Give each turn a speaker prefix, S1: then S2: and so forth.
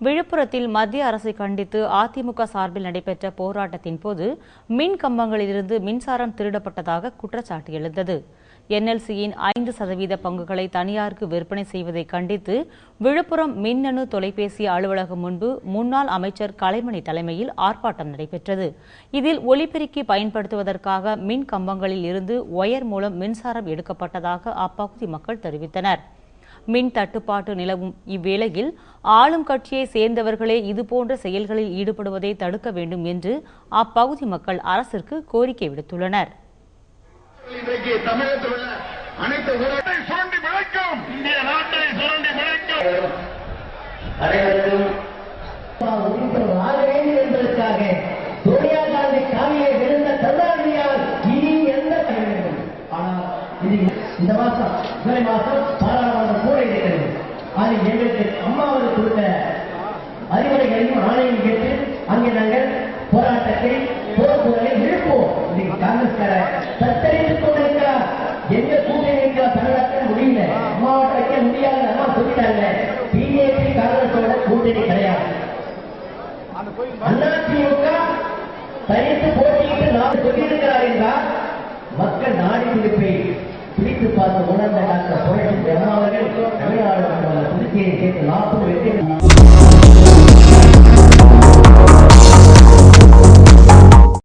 S1: விழுப்புரத்தில் மத்திய அரசை கண்டித்து அதிமுக சார்பில் நடைபெற்ற போராட்டத்தின் போது மின் கம்பங்களிலிருந்து மின்சாரம் திருடப்பட்டதாக குற்றச்சாட்டு எழுந்தது. NLCயின் 5% பங்குகளை தனியாருக்கு விற்பனை செய்வதை கண்டித்து விழுப்புரம் மின்னணு தொலைபேசி அலுவலகம் முன்பு முன்னாள் அமைச்சர் கலைமணி தலைமையில் ஆர்ப்பாட்டம் நடைபெற்றது. இதில் ஒலிபெருக்கி பயன்படுத்துவதற்காக மின் கம்பங்களில் இருந்து ஒயர் மூலம் மின்சாரம் எடுக்கப்பட்டதாக அப்பகுதி மக்கள் தெரிவித்தனர். மின் தட்டுப்பாட்டு நிலவும் இவ்வேளையில் ஆளும் கட்சியை சேர்ந்தவர்களே இதுபோன்ற செயல்களில் ஈடுபடுவதை தடுக்க வேண்டும் என்று அப்பகுதி மக்கள் அரசிற்கு கோரிக்கை விடுத்துள்ளனர்.
S2: இந்த மாசம் ஜூலை மாசம் பாராளுமன்றம் கூட இருக்கிறது. அது எங்களுக்கு அம்மாவது கொடுத்த அறிவுரைகளையும் ஆணையம் கேட்டு அங்கே நாங்கள் போராட்டத்தை போர்க்குரலை இழுப்போம். இன்னைக்கு காங்கிரஸ்கார தத்தரித்துக் கொண்டிருக்கிறார். எந்த கூட்டணி தமிழக முடியல, அம்மாவட்ட வைக்க முடியாது சொல்லிட்டாங்க. பிஜேபி காங்கிரஸோட கூட்டணி கிடையாது. அதிமுக தனித்து போட்டியிட்டு நான் சொல்லியிருக்கிறார் என்றால் மக்கள் நாடி துடிப்பை பிடித்து பார்த்து உணர்ந்த டாக்டர் புரட்சி அம்மா அவர்கள் தமிழ்நாடு புதுச்சேரி சேர்த்து 40